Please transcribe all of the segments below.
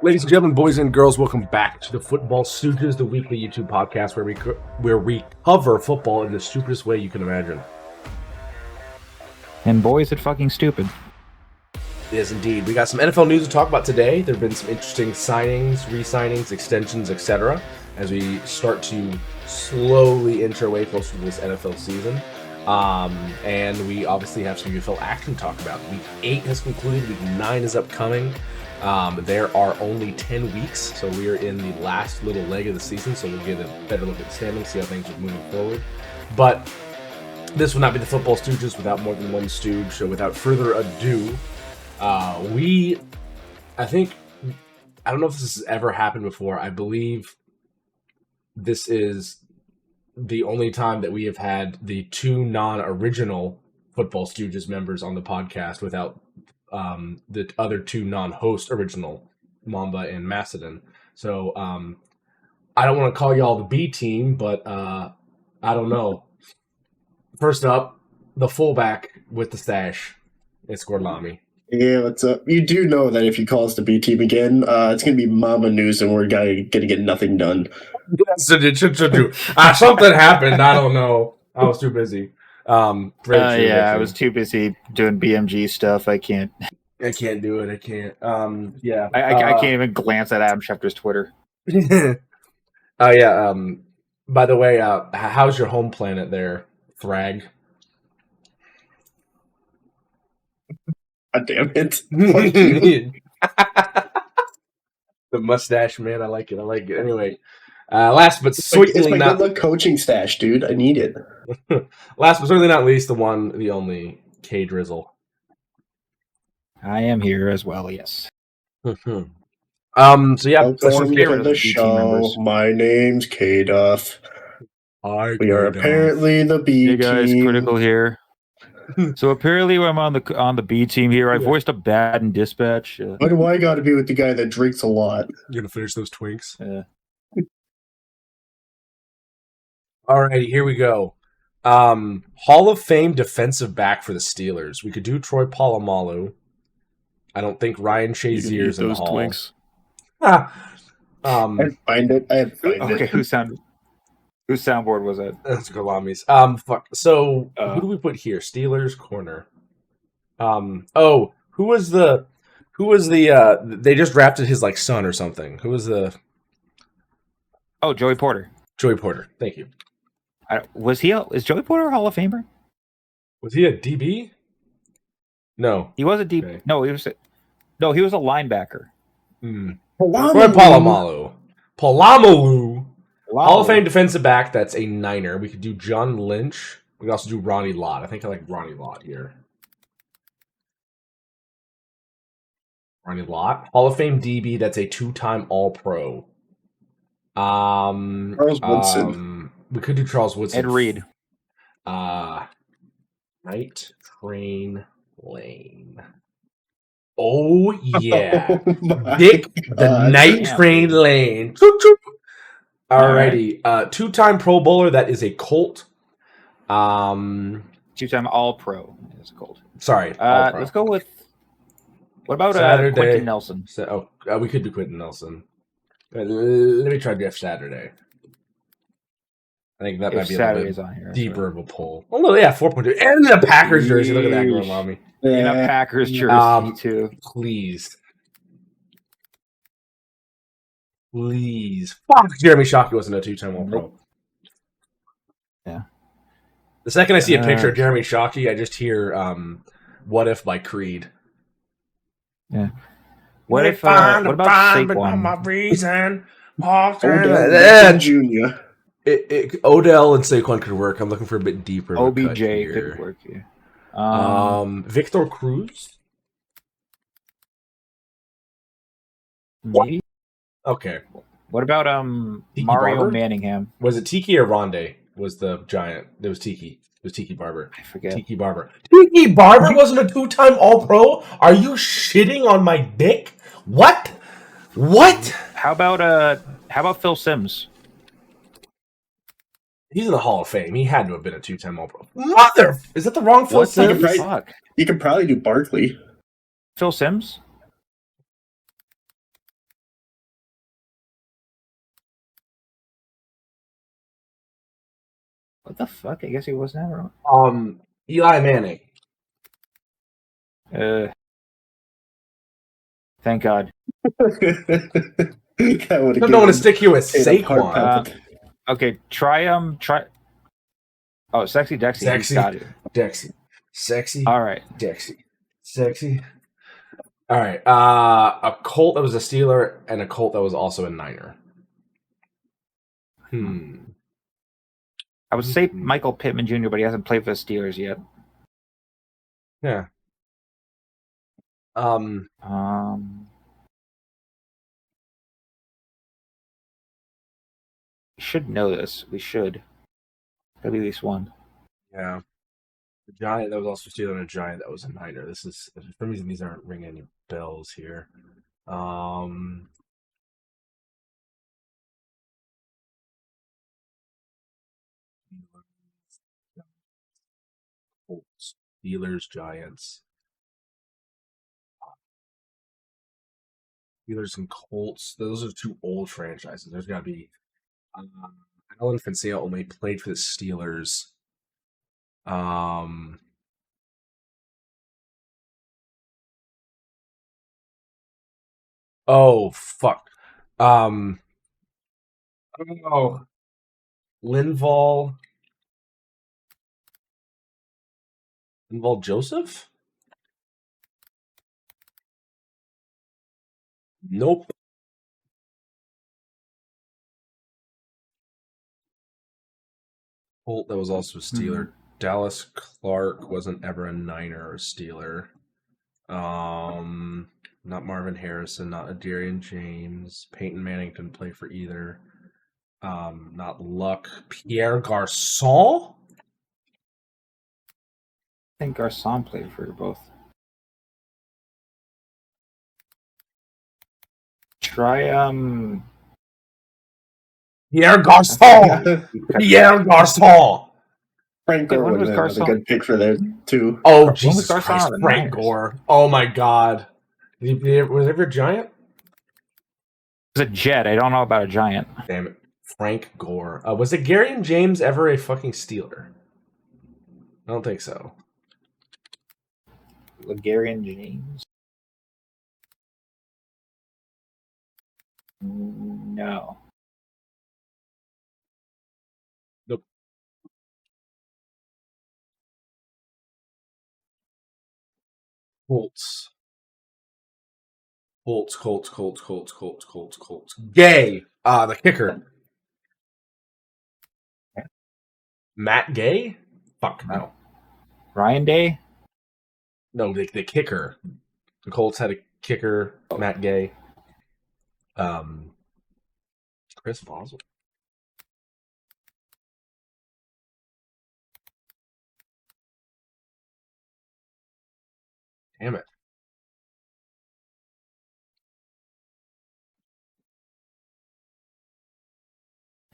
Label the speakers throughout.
Speaker 1: Ladies and gentlemen, boys and girls, welcome back to the Football Stooges, the weekly YouTube podcast where we cover football in the stupidest way you can imagine.
Speaker 2: And boy, is it fucking stupid.
Speaker 1: Yes, indeed. We got some NFL news to talk about today. There have been some interesting signings, re-signings, extensions, etc. as we start to slowly inch our way closer to this NFL season. And we obviously have some UFL action to talk about. Week 8 has concluded. Week 9 is upcoming. There are only 10 weeks, so we are in the last little leg of the season, so we'll get a better look at the standings, see how things are moving forward. But this will not be the Football Stooges without more than one stooge, so without further ado, I don't know if this has ever happened before. I believe this is the only time that we have had the two non-original Football Stooges members on the podcast without the other two non-host original, Mamba and Macedon. So I don't want to call y'all the B team, but I don't know. First up, the fullback with the stash. It's Gorlami.
Speaker 3: Yeah, what's up? You do know that if you call us the B team again, it's going to be Mama news and we're going to get nothing done.
Speaker 1: Something happened. I don't know. I was too busy.
Speaker 2: I was too busy doing BMG stuff. I can't
Speaker 1: do it. I can't.
Speaker 2: I can't even glance at Adam Schefter's Twitter.
Speaker 1: By the way, how's your home planet there, Thrag?
Speaker 3: God damn it.
Speaker 1: The mustache, man. I like it. Anyway, last but certainly
Speaker 3: not... good luck coaching stash, dude. I need it.
Speaker 1: Last but certainly not least, the one, the only, K Drizzle.
Speaker 2: I am here as well, yes.
Speaker 1: So yeah,
Speaker 3: welcome to the show. My name's K-Duff. We are apparently the B team.
Speaker 2: Hey guys, Critical here. So apparently I'm on the B team here. I voiced a bad in dispatch.
Speaker 3: Why do I got to be with the guy that drinks a lot?
Speaker 1: You're gonna finish those twinks.
Speaker 2: Yeah.
Speaker 1: Alrighty, here we go. Hall of Fame defensive back for the Steelers. We could do Troy Polamalu. I don't think Ryan Shazier's in the Hall.
Speaker 2: Twinks.
Speaker 3: I find it.
Speaker 2: Okay, whose soundboard was that?
Speaker 1: That's Galami's. Fuck. So who do we put here? Steelers corner. Who was the? They just drafted his son or something. Who was the?
Speaker 2: Oh, Joey Porter.
Speaker 1: Joey Porter. Thank you.
Speaker 2: Is Joey Porter a Hall of Famer?
Speaker 1: Was he a DB? No,
Speaker 2: he was a DB. Okay. No, he was a linebacker.
Speaker 1: Troy Polamalu. Hall of Fame defensive back. That's a Niner. We could do John Lynch. We could also do Ronnie Lott. I think I like Ronnie Lott here. Ronnie Lott. Hall of Fame DB. That's a 2-time All-Pro.
Speaker 3: Charles Woodson.
Speaker 1: We could do Charles Woodson.
Speaker 2: Ed Reed.
Speaker 1: Night Train Lane. Oh, yeah. Dick the Night Train Lane. Alrighty. 2-time Pro Bowler. That is a Colt.
Speaker 2: 2-time All-Pro is a Colt.
Speaker 1: Sorry.
Speaker 2: Let's go with... What about Quentin Nelson?
Speaker 1: We could do Quentin Nelson. Let me try Jeff Saturday. I think that might be a little bit deeper of a pull. Oh, yeah, 4.2. And the Packers jersey. Look at that girl, mommy.
Speaker 2: In a Packers jersey, too.
Speaker 1: Please. Fuck, Jeremy Shockey wasn't a 2-time All-Pro.
Speaker 2: Yeah.
Speaker 1: The second I see a picture of Jeremy Shockey, I just hear What If by Creed.
Speaker 2: Yeah. What about Saquon?
Speaker 1: My reason.
Speaker 3: Odell Jr.
Speaker 1: Odell and Saquon could work. I'm looking for a bit deeper.
Speaker 2: OBJ could work, yeah.
Speaker 1: Victor Cruz?
Speaker 2: Maybe.
Speaker 1: Okay.
Speaker 2: What about Mario
Speaker 1: Barber?
Speaker 2: Manningham?
Speaker 1: Was it Tiki or Rondé? Was the giant? It was Tiki. It was Tiki Barber.
Speaker 2: I forget.
Speaker 1: Tiki Barber. Tiki Barber wasn't a 2-time All-Pro? Are you shitting on my dick? What?
Speaker 2: How about Phil Simms?
Speaker 1: He's in the Hall of Fame. He had to have been a 2-time All-Pro. Is that the wrong Phil Simms?
Speaker 3: You could probably do Barkley.
Speaker 2: Phil Simms? What the fuck? I guess he wasn't ever.
Speaker 1: Eli Manning.
Speaker 2: Thank God.
Speaker 3: That
Speaker 1: I don't want to stick you with Saquon.
Speaker 2: Okay, try. Oh, Sexy Dexy.
Speaker 1: Sexy
Speaker 2: got it.
Speaker 1: Dexy. Sexy.
Speaker 2: All right.
Speaker 1: Dexy. Sexy. All right. A Colt that was a Steeler and a Colt that was also a Niner.
Speaker 2: I would say Michael Pittman Jr., but he hasn't played for the Steelers yet.
Speaker 1: Yeah.
Speaker 2: We should know this. We should. At least one.
Speaker 1: Yeah. The Giant that was also Steeler and a Giant that was a Niner. This is, for some reason, these aren't ringing any bells here. Colts, Steelers, Giants. Steelers and Colts. Those are two old franchises. There's got to be. Alan Francesa only played for the Steelers. Oh fuck. Oh, Linval Joseph? Nope. Holt, that was also a Steeler. Dallas Clark wasn't ever a Niner or a Steeler. Not Marvin Harrison, not Adarian James. Peyton Manning didn't play for either. Not Luck. Pierre Garçon?
Speaker 2: I think Garçon played for both. Try
Speaker 1: Pierre Garçon! Pierre Garçon!
Speaker 3: Frank Gore was a good pick for there too.
Speaker 1: Oh, Jesus Christ, Frank Gore. Oh my God. Was he ever a Giant?
Speaker 2: It was a Jet. I don't know about a Giant.
Speaker 1: Damn it. Frank Gore. Was it Adarian James ever a fucking Steeler? I don't think so.
Speaker 2: Adarian James? No.
Speaker 1: Nope. Colts. Gay. The kicker. Matt Gay? Fuck no.
Speaker 2: Ryan Day?
Speaker 1: No, the kicker. The Colts had a kicker, Matt Gay. Chris Boswell. Damn it.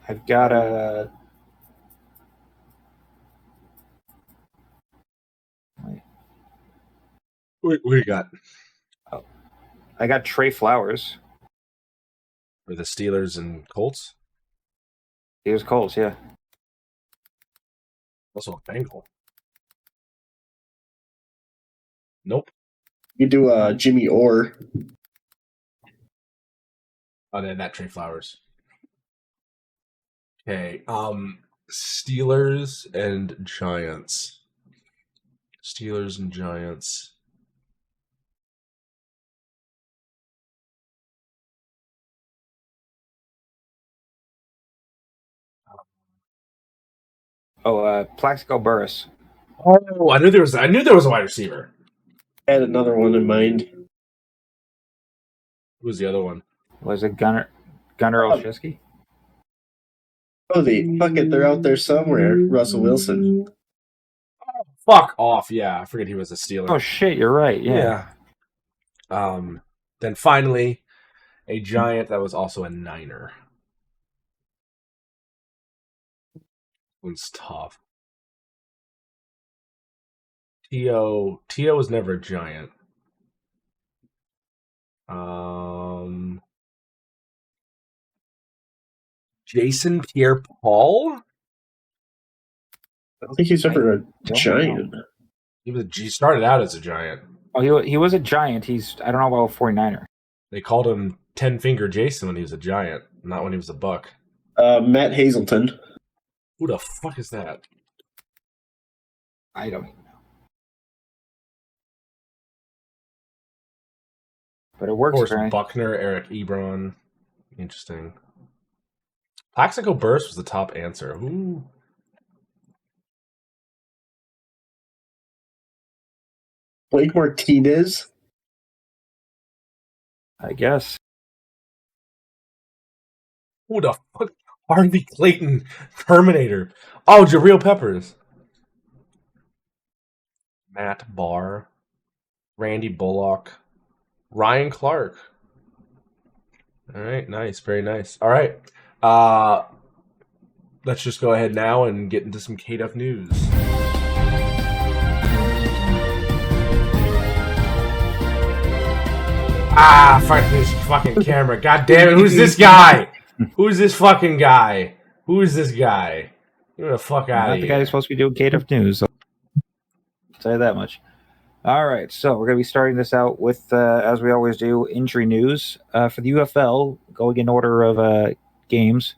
Speaker 2: I've got a.
Speaker 1: What do you got?
Speaker 2: Oh, I got Trey Flowers.
Speaker 1: For the Steelers and Colts?
Speaker 2: Steelers Colts, yeah.
Speaker 1: Also a Bengal. Nope.
Speaker 3: You do Jimmy Orr.
Speaker 1: Oh, then that Trey Flowers. Okay. Steelers and Giants. Steelers and Giants.
Speaker 2: Plaxico Burress.
Speaker 1: Oh, I knew there was a wide receiver.
Speaker 3: I had another one in mind.
Speaker 1: Who was the other one?
Speaker 2: Was it Gunnar Olszewski?
Speaker 3: Oh, fuck it, they're out there somewhere. Russell Wilson.
Speaker 1: Fuck off! Yeah, I forget he was a Steeler.
Speaker 2: Oh shit, you're right. Yeah.
Speaker 1: Then finally, a Giant that was also a Niner. One's tough. T.O. was never a Giant. Jason Pierre-Paul?
Speaker 3: I don't think he's ever a Giant.
Speaker 1: He started out as a Giant.
Speaker 2: Oh, he was a Giant. I don't know about a 49er.
Speaker 1: They called him 10-Finger Jason when he was a Giant, not when he was a Buck.
Speaker 3: Matt Hazelton.
Speaker 1: Who the fuck is that?
Speaker 2: I don't even know. But it works.
Speaker 1: Of course, apparently. Buckner, Eric Ebron. Interesting. Plaxico Burst was the top answer. Ooh.
Speaker 3: Blake Martinez?
Speaker 2: I guess.
Speaker 1: Who the fuck? Harvey Clayton, Terminator. Oh, Jabril Peppers. Matt Barr. Randy Bullock. Ryan Clark. All right, nice. Very nice. All right. Let's just go ahead now and get into some KDUF news. Fuck this fucking camera. God damn it. Who's this guy? Who's this fucking guy? Who is this guy? Get the fuck out of here.
Speaker 2: Not the guy who's supposed to be doing KDUF news. So I'll tell you that much. All right, so we're going to be starting this out with, as we always do, injury news. For the UFL, going in order of games.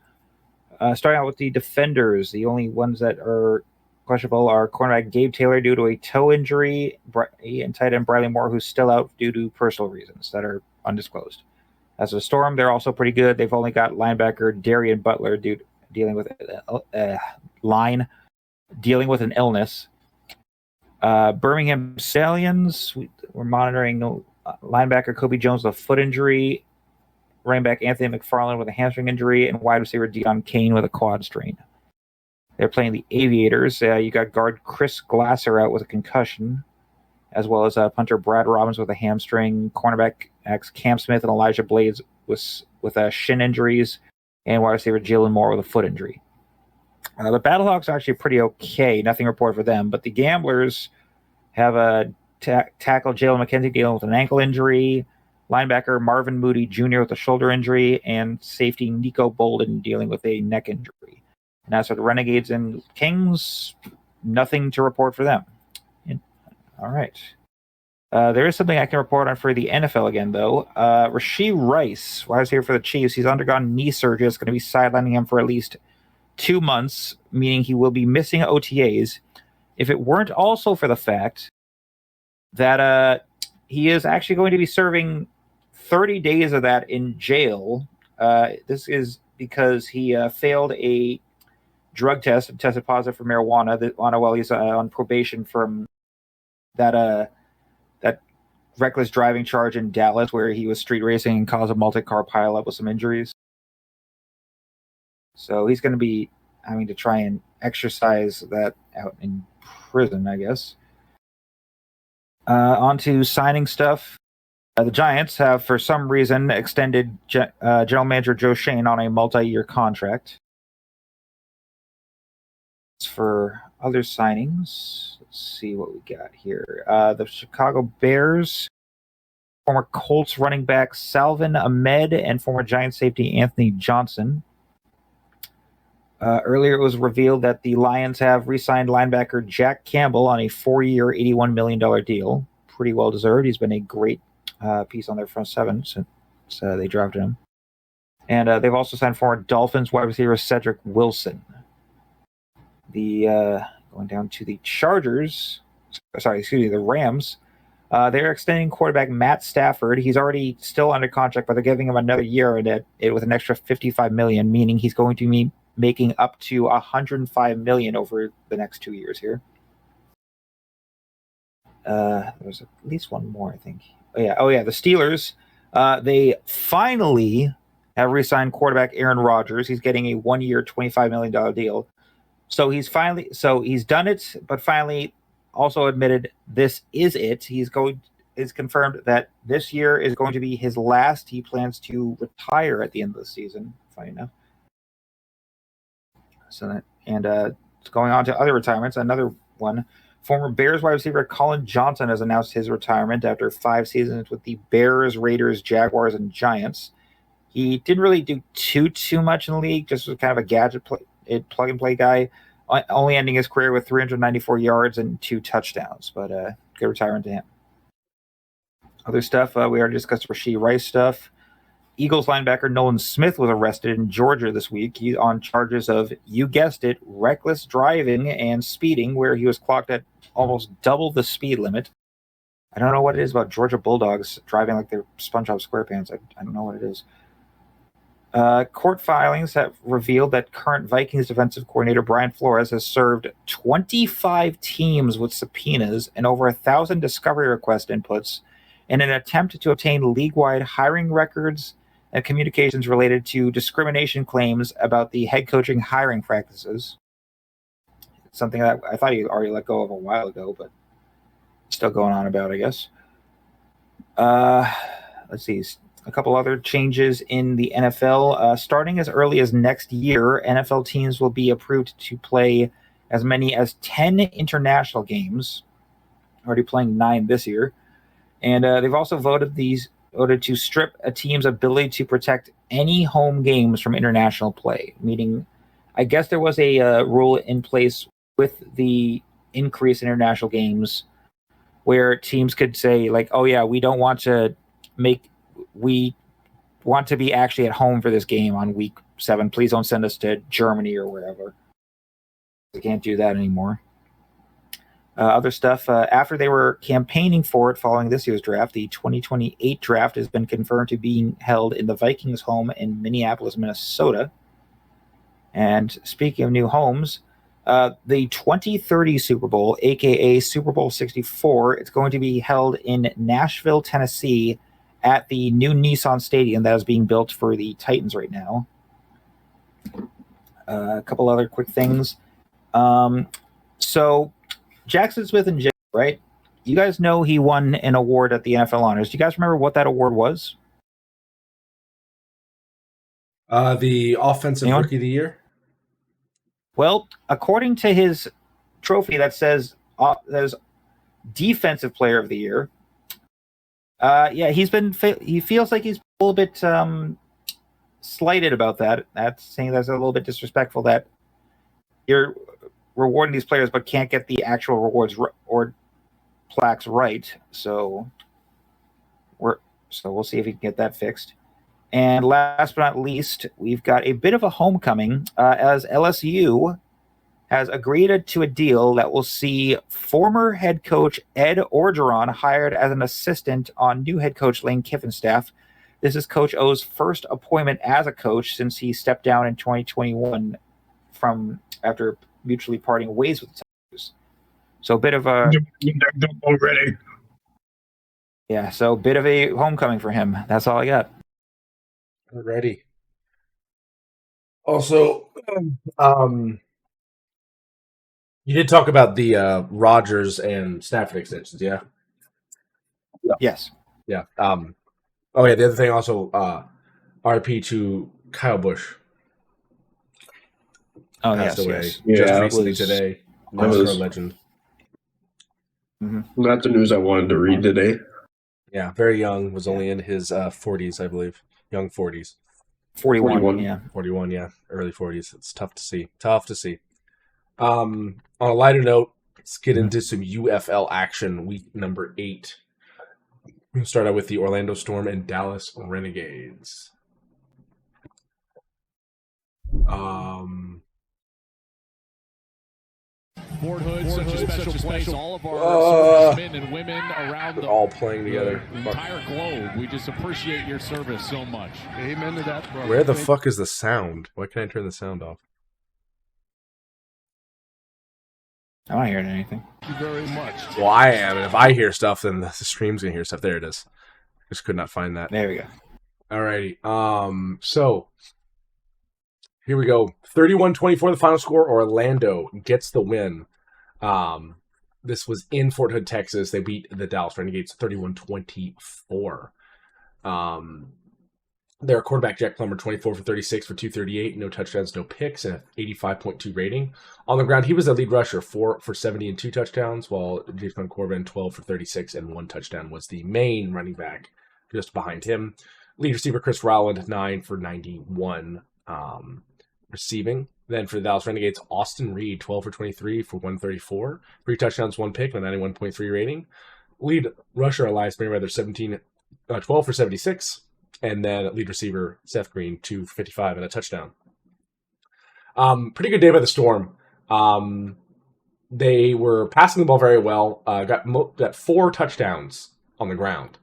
Speaker 2: Starting out with the defenders, the only ones that are questionable are cornerback Gabe Taylor due to a toe injury, and tight end Briley Moore, who's still out due to personal reasons that are undisclosed. As a Storm, they're also pretty good. They've only got linebacker Darian Butler dealing with dealing with an illness. Birmingham Stallions, we're monitoring linebacker Kobe Jones with a foot injury, running back Anthony McFarland with a hamstring injury, and wide receiver Dion Kane with a quad strain. They're playing the Aviators. You got guard Chris Glasser out with a concussion, as well as punter Brad Robbins with a hamstring, cornerback Cam Smith and Elijah Blades with shin injuries, and wide receiver Jalen Moore with a foot injury. The Battlehawks are actually pretty okay. Nothing reported for them, but the Gamblers have a tackle Jalen McKenzie dealing with an ankle injury, linebacker Marvin Moody Jr. with a shoulder injury, and safety Nico Bolden dealing with a neck injury. And as for the Renegades and Kings, nothing to report for them. All right. There is something I can report on for the NFL again, though. Rashee Rice, wide receiver for the Chiefs, he's undergone knee surgery. It's going to be sidelining him for at least 2 months, meaning he will be missing OTAs. If it weren't also for the fact that he is actually going to be serving 30 days of that in jail. This is because he failed a drug test and tested positive for marijuana while he's on probation from that reckless driving charge in Dallas where he was street racing and caused a multi-car pileup with some injuries. So he's going to be having to try and exercise that out in prison, I guess. On to signing stuff. The Giants have, for some reason, extended General Manager Joe Shane on a multi-year contract. As for other signings, let's see what we got here. The Chicago Bears, former Colts running back Salvin Ahmed and former Giants safety Anthony Johnson. Earlier, it was revealed that the Lions have re-signed linebacker Jack Campbell on a 4-year, $81 million deal. Pretty well deserved. He's been a great piece on their front seven since they drafted him. And they've also signed former Dolphins wide receiver Cedric Wilson. Going down to the the Rams. They're extending quarterback Matt Stafford. He's already still under contract, but they're giving him another year with an extra $55 million, meaning he's going to be making up to $105 million over the next 2 years here. There's at least one more, I think. Oh yeah, the Steelers. They finally have re-signed quarterback Aaron Rodgers. He's getting a 1-year, $25 million deal. So he's done it, but finally also admitted this is it. It's confirmed that this year is going to be his last. He plans to retire at the end of the season. Funny enough. Going on to other retirements, another one. Former Bears wide receiver Colin Johnson has announced his retirement after 5 seasons with the Bears, Raiders, Jaguars, and Giants. He didn't really do too much in the league, just was kind of a gadget plug-and-play guy. only ending his career with 394 yards and 2 touchdowns. But good retirement to him. Other stuff, we already discussed Rashee Rice stuff. Eagles linebacker Nolan Smith was arrested in Georgia this week. He's on charges of, you guessed it, reckless driving and speeding, where he was clocked at almost double the speed limit. I don't know what it is about Georgia Bulldogs driving like they're SpongeBob SquarePants. I don't know what it is. Court filings have revealed that current Vikings defensive coordinator Brian Flores has served 25 teams with subpoenas and over 1,000 discovery request inputs in an attempt to obtain league-wide hiring records and communications related to discrimination claims about the head coaching hiring practices. Something that I thought he already let go of a while ago, but still going on about, I guess. Let's see. A couple other changes in the NFL. Starting as early as next year, NFL teams will be approved to play as many as 10 international games. Already playing 9 this year. And they've also voted to strip a team's ability to protect any home games from international play. Meaning, I guess there was a rule in place with the increase in international games where teams could say, like, oh yeah, we want to be actually at home for this game on week 7. Please don't send us to Germany or wherever. They can't do that anymore. Other stuff, after they were campaigning for it following this year's draft, the 2028 draft has been confirmed to being held in the Vikings' home in Minneapolis, Minnesota. And speaking of new homes, the 2030 Super Bowl, a.k.a. Super Bowl 64, it's going to be held in Nashville, Tennessee, at the new Nissan Stadium that is being built for the Titans right now. A couple other quick things. So Jackson Smith and Jay, right? You guys know he won an award at the NFL Honors. Do you guys remember what that award was?
Speaker 1: The Offensive Rookie of the Year?
Speaker 2: Well, according to his trophy that says Defensive Player of the Year, he feels like he's a little bit slighted about that. That's saying that's a little bit disrespectful that you're rewarding these players but can't get the actual rewards or plaques right. So we'll see if we can get that fixed. And last but not least, we've got a bit of a homecoming as LSU has agreed to a deal that will see former head coach Ed Orgeron hired as an assistant on new head coach Lane Kiffin's staff. This is Coach O's first appointment as a coach since he stepped down in 2021 after mutually parting ways with the Tigers. So a bit of a
Speaker 3: already.
Speaker 2: Yeah, so a bit of a homecoming for him. That's all I got.
Speaker 1: Alrighty. Also, you did talk about the Rodgers and Stafford extensions, yeah?
Speaker 2: Yes.
Speaker 1: Yeah. The other thing also, RP to Kyle Busch.
Speaker 2: Oh,
Speaker 1: passed away
Speaker 2: yes.
Speaker 1: just recently today. NASCAR legend.
Speaker 3: Mm-hmm. Not the news I wanted to read today.
Speaker 1: Yeah, very young. Was only in his 40s, I believe. Young 40s.
Speaker 2: 41, yeah.
Speaker 1: 41, yeah. Early 40s. It's tough to see. On a lighter note, let's get into some UFL action. Week number 8. We'll start out with the Orlando Storm and Dallas Renegades.
Speaker 4: Fort Hood, such a special place. All of our servicemen and women around the
Speaker 1: all playing together.
Speaker 4: The entire globe. We just appreciate your service so much.
Speaker 3: Amen to that, bro.
Speaker 1: Where the fuck is the sound? Why can't I turn the sound off?
Speaker 2: I'm not hearing anything.
Speaker 4: Thank you very much.
Speaker 1: Well, I am, and if I hear stuff, then the stream's gonna hear stuff. There it is. Just could not find that.
Speaker 2: There we go.
Speaker 1: Alrighty. So here we go. 31-24 the final score. Orlando gets the win. This was in Fort Hood, Texas. They beat the Dallas Renegades 31-24. Their quarterback, Jack Plummer, 24 for 36 for 238, no touchdowns, no picks, and an 85.2 rating. On the ground, he was the lead rusher, 4 for 70 and 2 touchdowns, while Jason Corbin, 12 for 36 and 1 touchdown, was the main running back just behind him. Lead receiver, Chris Rowland, 9 for 91 receiving. Then for the Dallas Renegades, Austin Reed, 12 for 23 for 134. 3 touchdowns, 1 pick, and a 91.3 rating. Lead rusher Elias Merriweather, 12 for 76. And then lead receiver Seth Green, 2 for 55 and a touchdown. Pretty good day by the Storm. They were passing the ball very well. Got 4 touchdowns on the ground.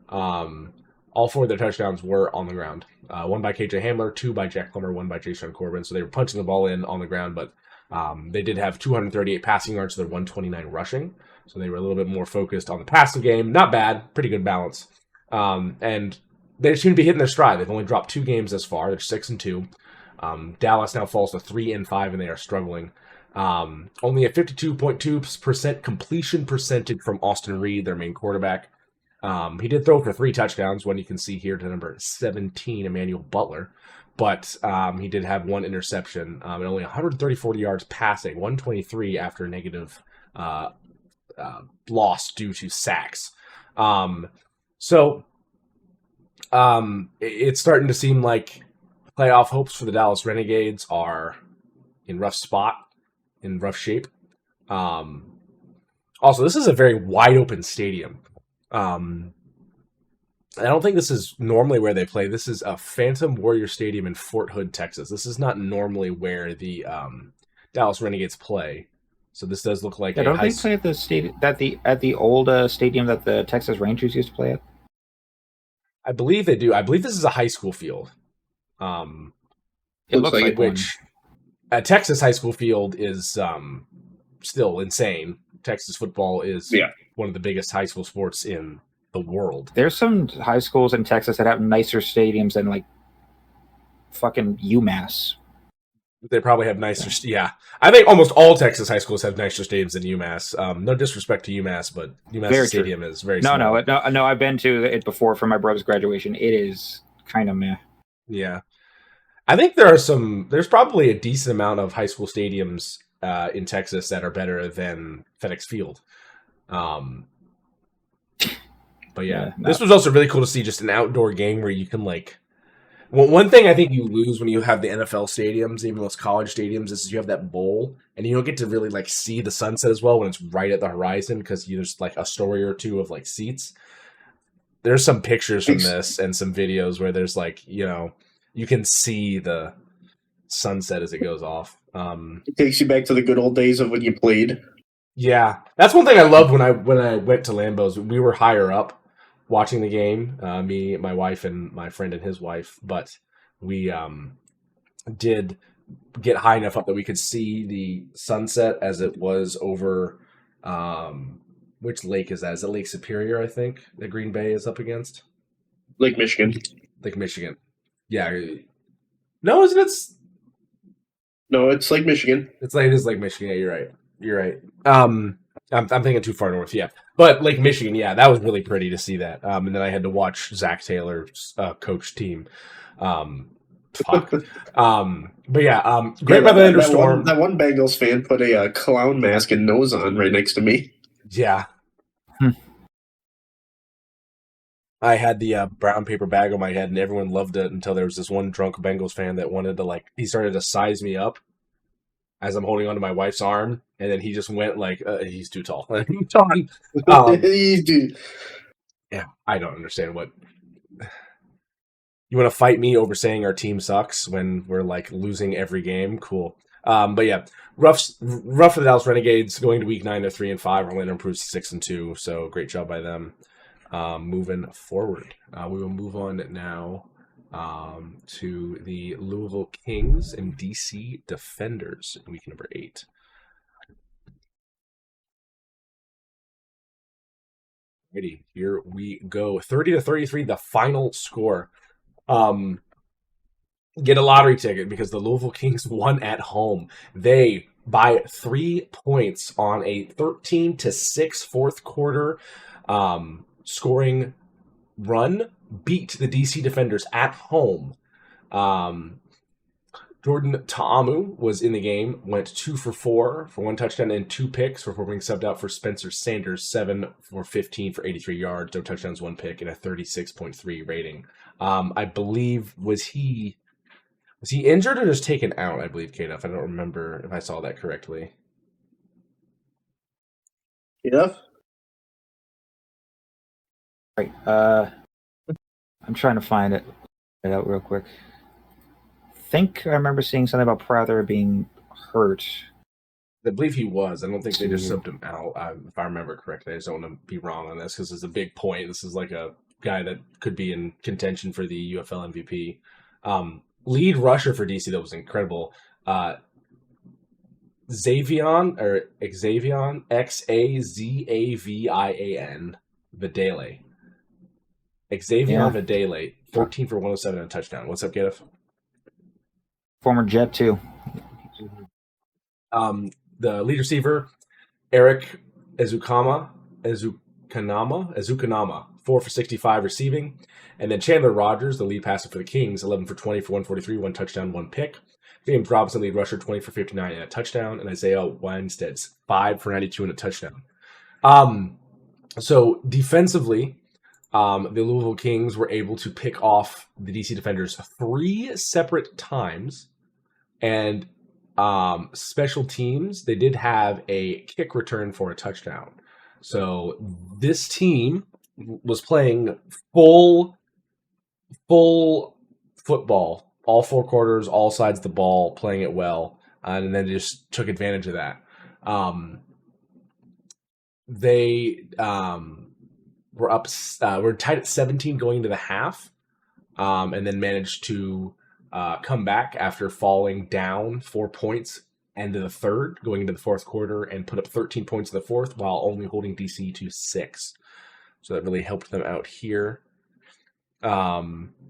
Speaker 1: All 4 of their touchdowns were on the ground. 1 by KJ Hamler, 2 by Jack Plummer, 1 by Jason Corbin. So they were punching the ball in on the ground, but they did have 238 passing yards to their 129 rushing. So they were a little bit more focused on the passing game. Not bad, pretty good balance. And they seem to be hitting their stride. They've only dropped 2 games thus far. They're 6-2. Dallas now falls to 3-5, and they are struggling. Only a 52.2% completion percentage from Austin Reed, their main quarterback. He did throw for 3 touchdowns, one you can see here to number 17, Emmanuel Butler. But he did have 1 interception and only 134 yards passing, 123 after a negative loss due to sacks. It's starting to seem like playoff hopes for the Dallas Renegades are in rough shape. Also, this is a very wide open stadium. I don't think this is normally where they play. This is a Phantom Warrior Stadium in Fort Hood, Texas. This is not normally where the Dallas Renegades play. So this does look like
Speaker 2: don't they play at the stadium at the old stadium that the Texas Rangers used to play at?
Speaker 1: I believe they do. I believe this is a high school field.
Speaker 2: It looks like
Speaker 1: which a Texas high school field is still insane. Texas football is one of the biggest high school sports in the world.
Speaker 2: There's some high schools in Texas that have nicer stadiums than like fucking UMass.
Speaker 1: They probably have nicer. Yeah, I think almost all Texas high schools have nicer stadiums than UMass. No disrespect to UMass, but UMass stadium is very small.
Speaker 2: No. I've been to it before for my brother's graduation. It is kind of meh.
Speaker 1: Yeah, I think there's probably a decent amount of high school stadiums in Texas that are better than FedEx Field. But this was also really cool to see just an outdoor game where you can like. Well, one thing I think you lose when you have the NFL stadiums, even most college stadiums, is you have that bowl, and you don't get to really like see the sunset as well when it's right at the horizon because there's like a story or two of like seats. There's some pictures from this and some videos where there's like you can see the sunset as it goes off.
Speaker 3: It takes you back to the good old days of when you played.
Speaker 1: Yeah, that's one thing I loved when I went to Lambeau's. We were higher up watching the game, me, my wife, and my friend and his wife, but we did get high enough up that we could see the sunset as it was over, which lake is that? Is it Lake Superior, I think, that Green Bay is up against?
Speaker 3: Lake Michigan.
Speaker 1: Lake Michigan. Yeah. No, isn't it?
Speaker 3: No, it's Lake Michigan.
Speaker 1: It is Lake Michigan. Yeah, you're right. I'm thinking too far north, yeah. But Lake Michigan, yeah, that was really pretty to see that. And then I had to watch Zach Taylor's coach team. But yeah, great by the thunderstorm.
Speaker 3: That one Bengals fan put a clown mask and nose on right next to me.
Speaker 1: Yeah. I had the brown paper bag on my head, and everyone loved it until there was this one drunk Bengals fan that wanted to he started to size me up as I'm holding onto my wife's arm, and then he just went he's too tall. Yeah, I don't understand what you want to fight me over saying our team sucks when we're like losing every game. Cool. But yeah, rough for the Dallas Renegades going to week 9. They're 3-5. Orlando improves to 6-2. So great job by them. Moving forward, we will move on now to the Louisville Kings and DC Defenders in week number 8. Ready, here we go. 30-33, the final score. Get a lottery ticket because the Louisville Kings won at home. They, by 3 points on a 13-6 fourth quarter scoring run, beat the DC Defenders at home. Jordan Ta'amu was in the game, went 2 for 4 for 1 touchdown and 2 picks before being subbed out for Spencer Sanders, 7 for 15 for 83 yards, 2 touchdowns, 1 pick, and a 36.3 rating. I believe, was Was he injured or just taken out, I believe, K-Duff? I don't remember if I saw that correctly.
Speaker 3: Yeah.
Speaker 2: Right. I'm trying to find it out real quick. I think I remember seeing something about Prather being hurt.
Speaker 1: I believe he was. I don't think they just subbed him out, if I remember correctly. I just don't want to be wrong on this because it's a big point. This is like a guy that could be in contention for the UFL MVP. Lead rusher for DC that was incredible. Xavion Xavion Vidale. Xavion Vidale, 13 for 107 and a touchdown. What's up, Gideff?
Speaker 2: Former Jet too.
Speaker 1: The lead receiver, Eric Ezukanama, 4 for 65 receiving. And then Chandler Rogers, the lead passer for the Kings, 11 for 20 for 143, 1 touchdown, 1 pick. James Robinson, lead rusher, 20 for 59 and a touchdown. And Isaiah Winstead's 5 for 92 and a touchdown. So defensively, the Louisville Kings were able to pick off the DC defenders 3 separate times. And special teams, they did have a kick return for a touchdown. So this team was playing full football, all 4 quarters, all sides of the ball, playing it well, and then just took advantage of that. They were tied at 17 going into the half, and then managed to come back after falling down 4 points into the third, going into the fourth quarter, and put up 13 points in the fourth while only holding DC to 6. So that really helped them out here. So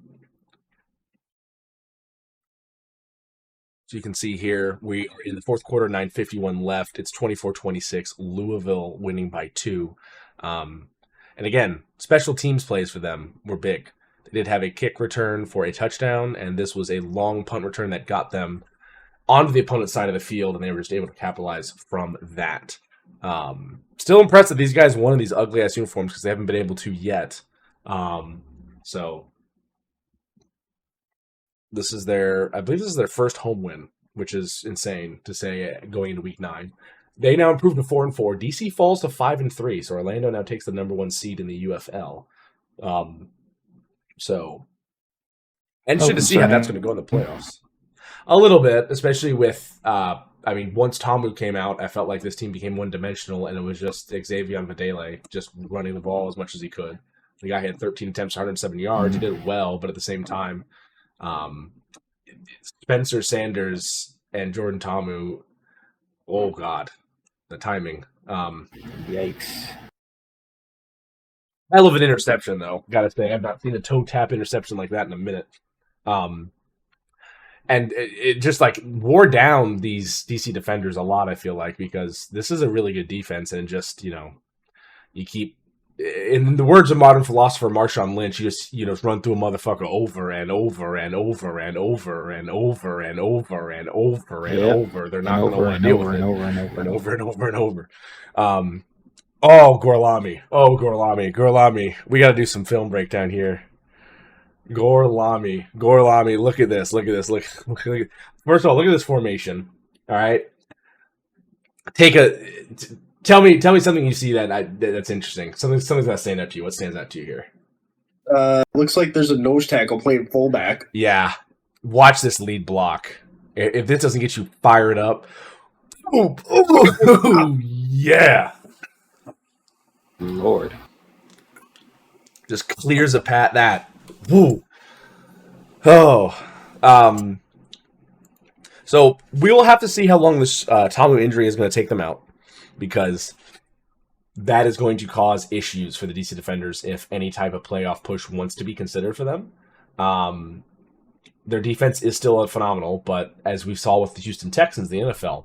Speaker 1: you can see here, we are in the fourth quarter, 9:51 left. It's 24-26, Louisville winning by 2. And again, special teams plays for them were big. They did have a kick return for a touchdown, and this was a long punt return that got them onto the opponent's side of the field, and they were just able to capitalize from that. Still impressed that these guys won in these ugly-ass uniforms because they haven't been able to yet. So this is I believe this is their first home win, which is insane to say going into week 9. They now improved to 4-4. DC falls to 5-3, so Orlando now takes the number 1 seed in the UFL. So, interesting to see how that's going to go in the playoffs. A little bit, especially with, once Tomu came out, I felt like this team became one-dimensional, and it was just Xavier Vidale just running the ball as much as he could. The guy had 13 attempts, 107 yards. He did well, but at the same time, Spencer Sanders and Jordan Tomu, oh, God, the timing.
Speaker 2: Yikes.
Speaker 1: Hell of an interception, though. Gotta say, I've not seen a toe tap interception like that in a minute. And it just like wore down these DC defenders a lot, I feel like, because this is a really good defense, and just, you keep, in the words of modern philosopher Marshawn Lynch, you just run through a motherfucker over and over and over and over and over and over and over and over. They're not going to want to deal with it. Over and over. Gorlami. We got to do some film breakdown here. Gorlami. Look at this. First of all, look at this formation. All right. Tell me something you see that's interesting. Something's gonna stand out to you. What stands out to you here?
Speaker 3: Looks like there's a nose tackle playing fullback.
Speaker 1: Yeah. Watch this lead block. If this doesn't get you fired up. Ooh, yeah.
Speaker 2: Lord.
Speaker 1: Just clears a pat that. Woo. Oh. So we will have to see how long this Tomu injury is going to take them out, because that is going to cause issues for the DC defenders if any type of playoff push wants to be considered for them. Their defense is still phenomenal, but as we saw with the Houston Texans, the NFL,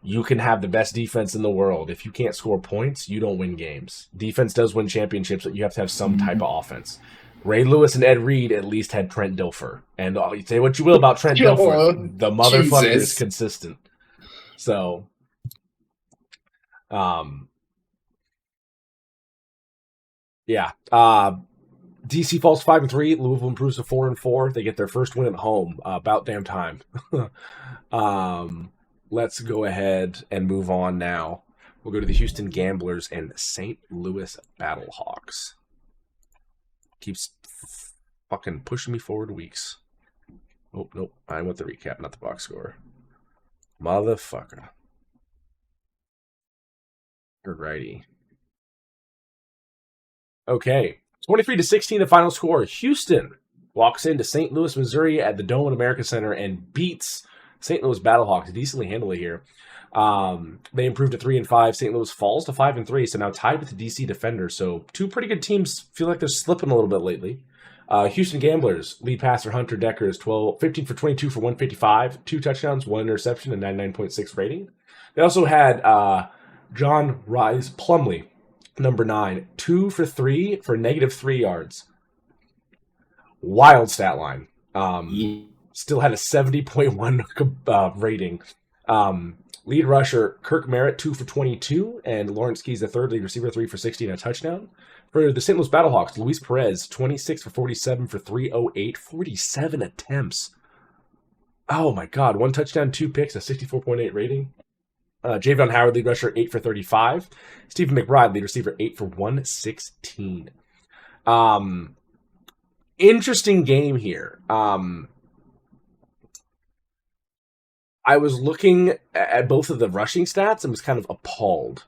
Speaker 1: you can have the best defense in the world. If you can't score points, you don't win games. Defense does win championships, but you have to have some type of offense. Ray Lewis and Ed Reed at least had Trent Dilfer. And say what you will about Trent Dilfer, the motherfucker is consistent. So, yeah. DC falls 5-3. Louisville improves to 4-4. They get their first win at home. About damn time. Let's go ahead and move on now. We'll go to the Houston Gamblers and St. Louis Battlehawks. Keeps fucking pushing me forward weeks. Oh, nope. I want the recap, not the box score. Motherfucker. Alrighty. Okay. 23-16, the final score. Houston walks into St. Louis, Missouri at the Dome at America Center and beats St. Louis Battlehawks decently handily here. They improved to 3-5. St. Louis falls to 5-3, so now tied with the DC Defenders. So two pretty good teams feel like they're slipping a little bit lately. Houston Gamblers, lead passer Hunter Decker is 15 for 22 for 155, 2 touchdowns, 1 interception, and 99.6 rating. They also had John Rise Plumley, number 9, 2 for 3 for -3 yards. Wild stat line. Still had a 70.1 rating. Lead rusher Kirk Merritt, 2 for 22, and Lawrence Keys, the third lead receiver, 3 for 60 and a touchdown. For the St. Louis Battlehawks, Luis Perez, 26 for 47 for 308, 47 attempts. Oh my God, 1 touchdown, 2 picks, a 64.8 rating. Javion Howard, lead rusher, 8 for 35. Stephen McBride, lead receiver, 8 for 116. Interesting game here. I was looking at both of the rushing stats and was kind of appalled.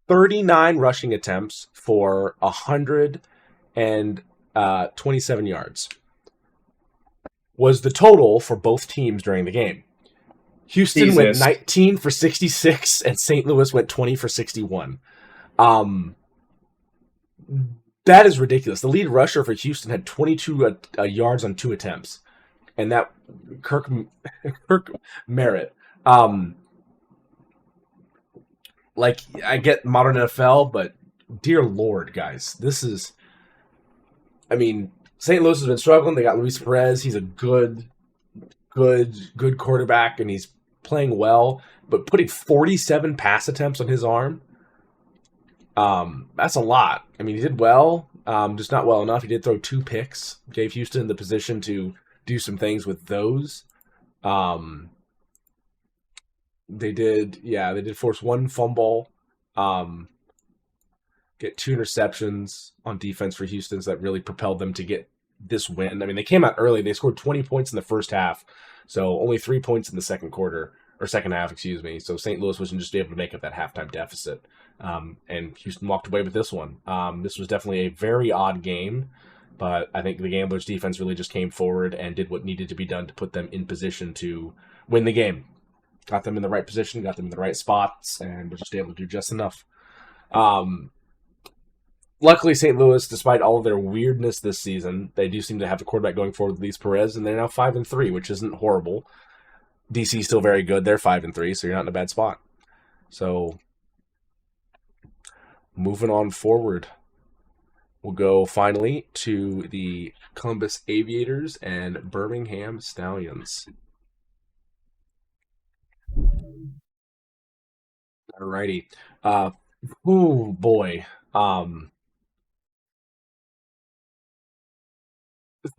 Speaker 1: 39 rushing attempts for 127 yards was the total for both teams during the game. Houston went 19 for 66 and St. Louis went 20 for 61. That is ridiculous. The lead rusher for Houston had 22 yards on 2 attempts. And that Kirk Merritt. Like, I get modern NFL, but dear Lord, guys, this is... I mean, St. Louis has been struggling. They got Luis Perez. He's a good quarterback, and he's playing well. But putting 47 pass attempts on his arm, that's a lot. I mean, he did well, just not well enough. He did throw 2 picks, gave Houston the position to do some things with those. They did force 1 fumble, get 2 interceptions on defense for Houston, so that really propelled them to get this win. I mean, they came out early. They scored 20 points in the first half, so only 3 points in the second half, excuse me. So St. Louis wasn't just able to make up that halftime deficit, and Houston walked away with this one. This was definitely a very odd game, but I think the Gamblers' defense really just came forward and did what needed to be done to put them in position to win the game. Got them in the right position, got them in the right spots, and was just able to do just enough. Luckily, St. Louis, despite all of their weirdness this season, they do seem to have the quarterback going forward with Luis Perez, and they're now 5-3, which isn't horrible. DC still very good. They're 5-3, so you're not in a bad spot. So, moving on forward, we'll go finally to the Columbus Aviators and Birmingham Stallions. Alrighty. Oh boy.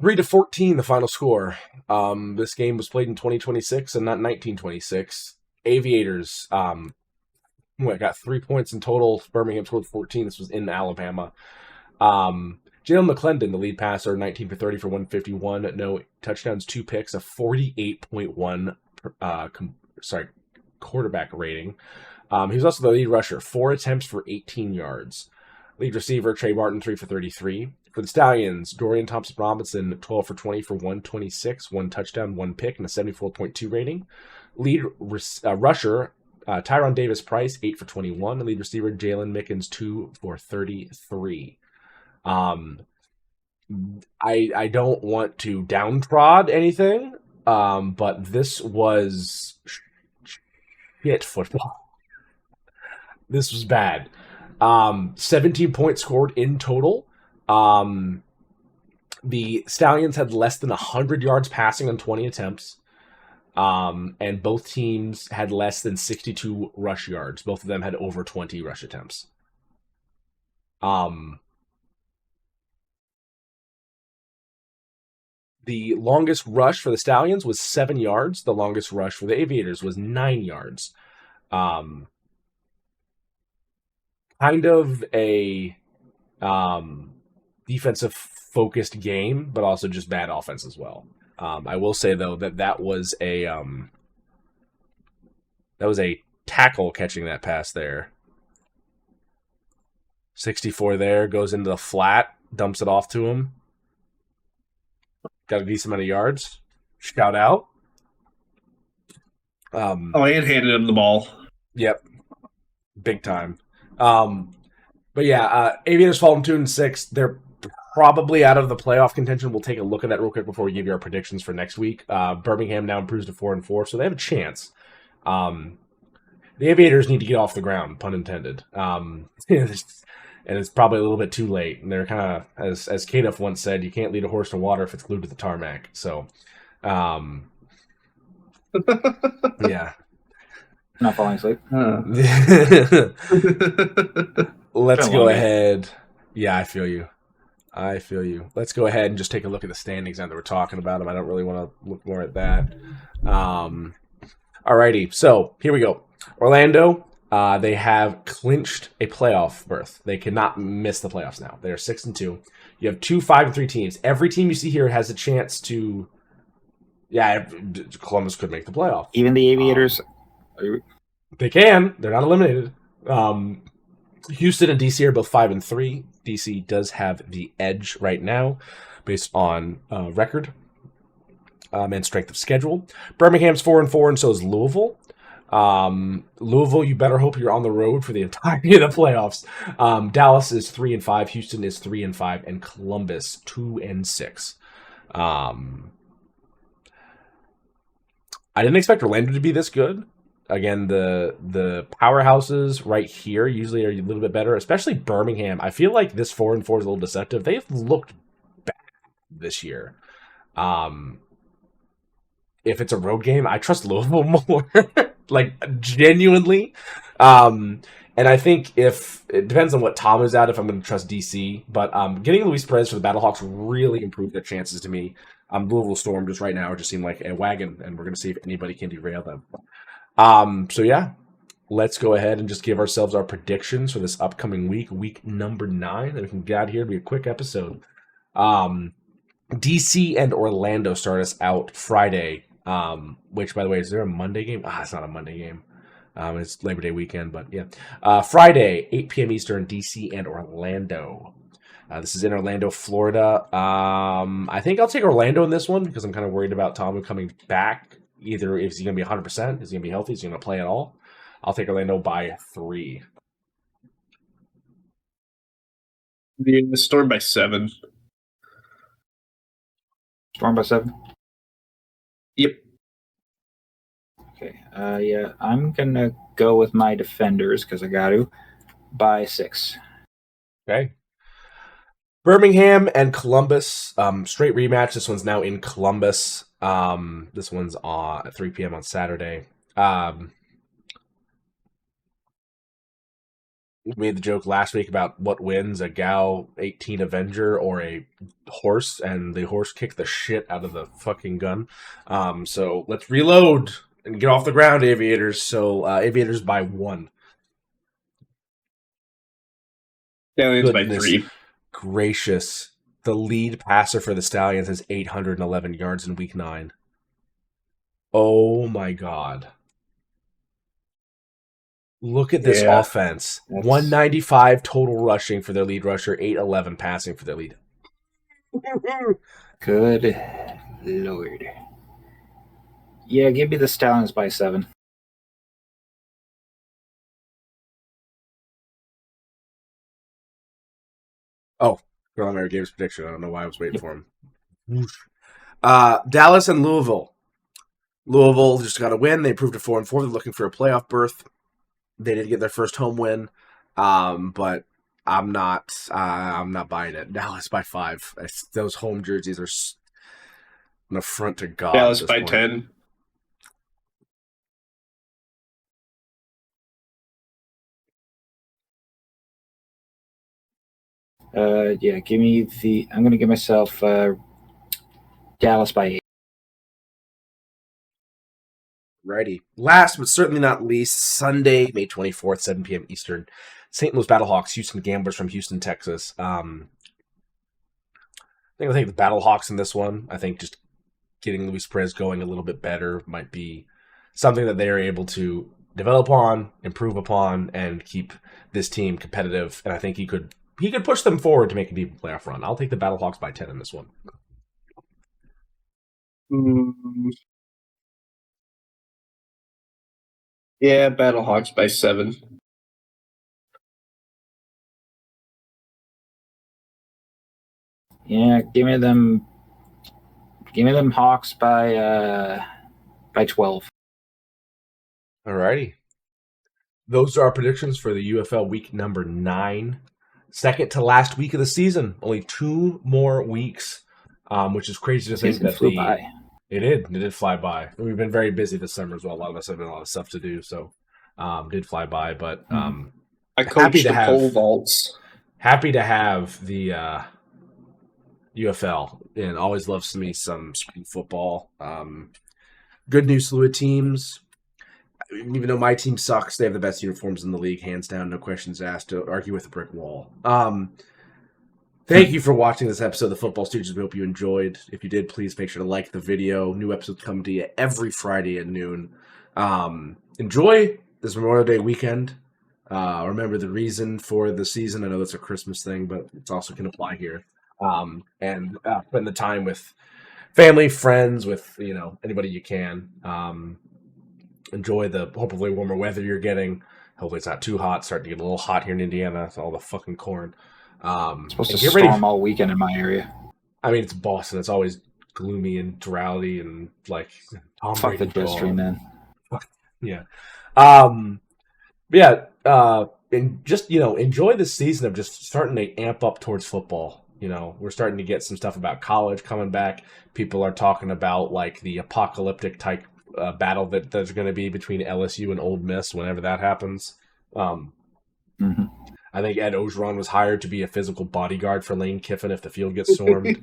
Speaker 1: 3-14, the final score. This game was played in 2026 and not 1926. Aviators got 3 points in total. Birmingham scored 14. This was in Alabama. Jalen McClendon, the lead passer, 19 for 30 for 151. No touchdowns, 2 picks, a 48.1 quarterback rating. He was also the lead rusher, 4 attempts for 18 yards. Lead receiver, Trey Martin, 3 for 33. For the Stallions, Dorian Thompson-Robinson, 12 for 20 for 126, 1 touchdown, 1 pick, and a 74.2 rating. Lead rusher, Tyron Davis-Price, 8 for 21. Lead receiver, Jalen Mickens, 2 for 33. I don't want to downtrod anything, but this was shit football. This was bad. 17 points scored in total. The Stallions had less than 100 yards passing on 20 attempts. And both teams had less than 62 rush yards. Both of them had over 20 rush attempts. The longest rush for the Stallions was 7 yards. The longest rush for the Aviators was 9 yards. Kind of a defensive focused game, but also just bad offense as well. I will say though that was a tackle catching that pass there. 64 there, goes into the flat, dumps it off to him. Got a decent amount of yards. Shout out.
Speaker 3: I had handed him the ball.
Speaker 1: Yep. Big time. But yeah, Aviators fall to 2-6. They're probably out of the playoff contention. We'll take a look at that real quick before we give you our predictions for next week. Birmingham now improves to 4-4, so they have a chance. The Aviators need to get off the ground, pun intended. And it's probably a little bit too late. And they're kind of, as Kaduff once said, you can't lead a horse to water if it's glued to the tarmac. So, yeah.
Speaker 2: Not falling asleep.
Speaker 1: Let's go ahead. Yeah, I feel you. Let's go ahead and just take a look at the standings now that we're talking about them. I don't really want to look more at that. Alrighty, so here we go. Orlando, they have clinched a playoff berth. They cannot miss the playoffs now. They're 6-2. You have 2 5-3 teams. Every team you see here has a chance to. Yeah, Columbus could make the playoff.
Speaker 2: Even the Aviators.
Speaker 1: They can. They're not eliminated. Houston and DC are both 5-3. DC does have the edge right now, based on record and strength of schedule. Birmingham's 4-4, and so is Louisville. Louisville, you better hope you're on the road for the entirety of the playoffs. Dallas is 3-5, Houston is 3-5, and Columbus 2-6. I didn't expect Orlando to be this good. Again, the powerhouses right here usually are a little bit better, especially Birmingham. I feel like this 4-4 is a little deceptive. They've looked bad this year. If it's a road game, I trust Louisville more. Like, genuinely. And I think if it depends on what Tom is at, if I'm going to trust DC. But getting Luis Perez for the Battlehawks really improved their chances to me. Louisville Storm just right now just seem like a wagon, and we're going to see if anybody can derail them. So yeah, let's go ahead and just give ourselves our predictions for this upcoming week number 9, and we can get out here. It'll be a quick episode. DC and Orlando start us out Friday. Which, by the way, is there a Monday game? It's not a Monday game. It's Labor Day weekend, but yeah. Friday, 8 p.m. Eastern, DC and Orlando. This is in Orlando, Florida. I think I'll take Orlando in this one because I'm kind of worried about Tom coming back. Either is he going to be 100%? Is he going to be healthy? Is he going to play at all? I'll take Orlando by 3.
Speaker 3: The Storm by 7.
Speaker 2: Storm by 7?
Speaker 3: Yep.
Speaker 2: Okay. Yeah, I'm going to go with my defenders because I got to by 6.
Speaker 1: Okay. Birmingham and Columbus, straight rematch. This one's now in Columbus. This one's at 3 p.m. on Saturday. We made the joke last week about what wins, a Gal 18 Avenger or a horse, and the horse kicked the shit out of the fucking gun. So let's reload and get off the ground, Aviators. So Aviators by 1.
Speaker 3: Stallions by 3.
Speaker 1: Gracious. The lead passer for the Stallions has 811 yards in week 9. Oh my God. Look at this offense. 195 total rushing for their lead rusher, 811 passing for their lead.
Speaker 2: Good Lord. Yeah, give me the Stallions by 7.
Speaker 1: Oh, Mary gave his prediction. I don't know why I was waiting for him. Dallas and Louisville. Louisville just got a win. They improved to 4-4. They're looking for a playoff berth. They did get their first home win, but I'm not buying it. Dallas by 5. Those home jerseys are an affront to God.
Speaker 3: Dallas by 10.
Speaker 2: Yeah, give me the. I'm going to give myself Dallas by 8.
Speaker 1: Righty. Last but certainly not least, Sunday, May 24th, 7 p.m. Eastern. St. Louis Battlehawks, Houston Gamblers from Houston, Texas. I think I'll take the Battlehawks in this one. I think just getting Luis Perez going a little bit better might be something that they are able to develop on, improve upon, and keep this team competitive. And I think he could push them forward to make a deep playoff run. I'll take the Battlehawks by 10 in this one.
Speaker 3: Yeah, Battlehawks by 7.
Speaker 2: Yeah, give me them Hawks by 12.
Speaker 1: Alrighty. Those are our predictions for the UFL week number 9. Second to last week of the season. Only 2 more weeks, which is crazy to think that
Speaker 2: flew by.
Speaker 1: It did fly by. We've been very busy this summer as well. A lot of us have been a lot of stuff to do, so did fly by. But
Speaker 3: I coached the pole vaults.
Speaker 1: Happy to have the UFL, and always loves me some spring football. Good news, fluid teams. Even though my team sucks, they have the best uniforms in the league, hands down, no questions asked. To argue with a brick wall. Thank you for watching this episode of the Football Stooges. We hope you enjoyed. If you did, please make sure to like the video. New episodes come to you every Friday at noon. Enjoy this Memorial Day weekend. Remember the reason for the season. I know that's a Christmas thing, but it's also can apply here. And spend the time with family, friends, with anybody you can. Enjoy the hopefully warmer weather you're getting. Hopefully it's not too hot. Starting to get a little hot here in Indiana. It's all the fucking corn.
Speaker 2: It's supposed to storm all weekend in my area.
Speaker 1: I mean, it's Boston. It's always gloomy and drowsy and like Tom
Speaker 2: Fuck the jet stream, man.
Speaker 1: Yeah. And just enjoy this season of just starting to amp up towards football. We're starting to get some stuff about college coming back. People are talking about like the apocalyptic type battle that there's going to be between LSU and Ole Miss whenever that happens. I think Ed Ogeron was hired to be a physical bodyguard for Lane Kiffin if the field gets stormed.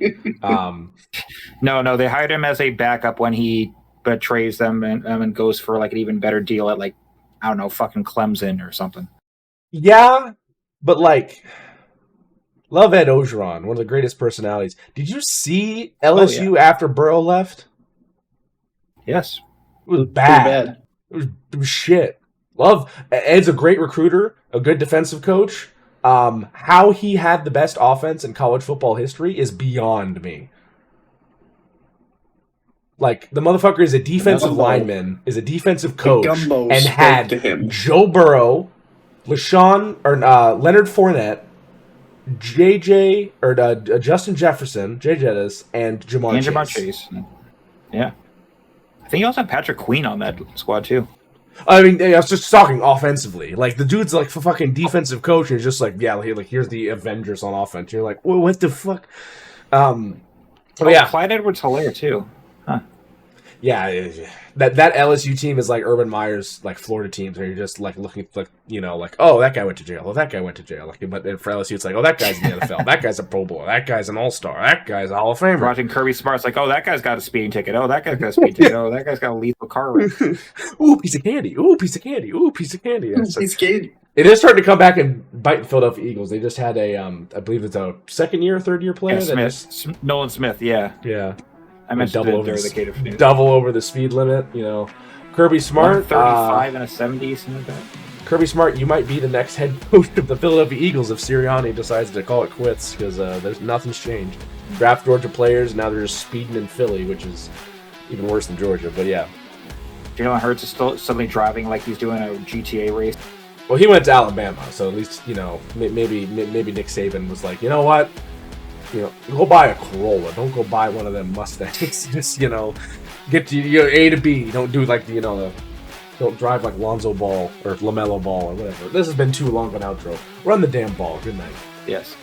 Speaker 2: No, they hired him as a backup when he betrays them and goes for like an even better deal at like, I don't know, fucking Clemson or something.
Speaker 1: Yeah, but like, love Ed Ogeron, one of the greatest personalities. Did you see LSU after Burrow left?
Speaker 2: Yes.
Speaker 1: It was bad. It was shit. Love Ed's a great recruiter, a good defensive coach. How he had the best offense in college football history is beyond me. Like, the motherfucker is a defensive lineman, is a defensive coach, and had Joe Burrow, Leonard Fournette, Justin Jefferson, Jay Jettis, and Jamar Chase.
Speaker 2: Yeah. I think you also have Patrick Queen on that squad, too.
Speaker 1: I mean, I was just talking offensively. Like, the dude's like a fucking defensive coach, and he's just like, yeah, like here's the Avengers on offense. You're like, well, what the fuck?
Speaker 2: Clyde Edwards-Helaire, too. Huh.
Speaker 1: Yeah, that LSU team is like Urban Meyer's like Florida teams, where you're just like looking like like, oh, that guy went to jail. Oh, that guy went to jail. Like, but for LSU, it's like, oh, that guy's in the NFL. That guy's a Pro Bowler. That guy's an All-Star. That guy's a Hall of Famer.
Speaker 2: Watching Kirby Smart's like, oh, that guy's got a speeding ticket. Oh, that guy's got a speeding ticket. Oh, that guy's got a lethal car wreck.
Speaker 1: Ooh, piece of candy. Ooh, piece of candy. Ooh, piece of candy.
Speaker 3: Ooh, piece of candy.
Speaker 1: It is starting to come back and bite the Philadelphia Eagles. They just had a, I believe it's a second-year, third-year player.
Speaker 2: Nolan Smith, yeah.
Speaker 1: Yeah.
Speaker 2: I meant double over
Speaker 1: the speed limit, Kirby Smart,
Speaker 2: 35 and a 70, something like that.
Speaker 1: Kirby Smart, you might be the next head coach of the Philadelphia Eagles if Sirianni decides to call it quits, because there's nothing's changed. Draft Georgia players, now they're just speeding in Philly, which is even worse than Georgia. But yeah,
Speaker 2: Jalen Hurts is still suddenly driving like he's doing a GTA race.
Speaker 1: Well, he went to Alabama, so at least maybe Nick Saban was like, you know what. Go buy a Corolla. Don't go buy one of them Mustangs. Just, get to A to B. Don't do like, don't drive like Lonzo Ball or LaMelo Ball or whatever. This has been too long of an outro. Run the damn ball. Good night.
Speaker 2: Yes.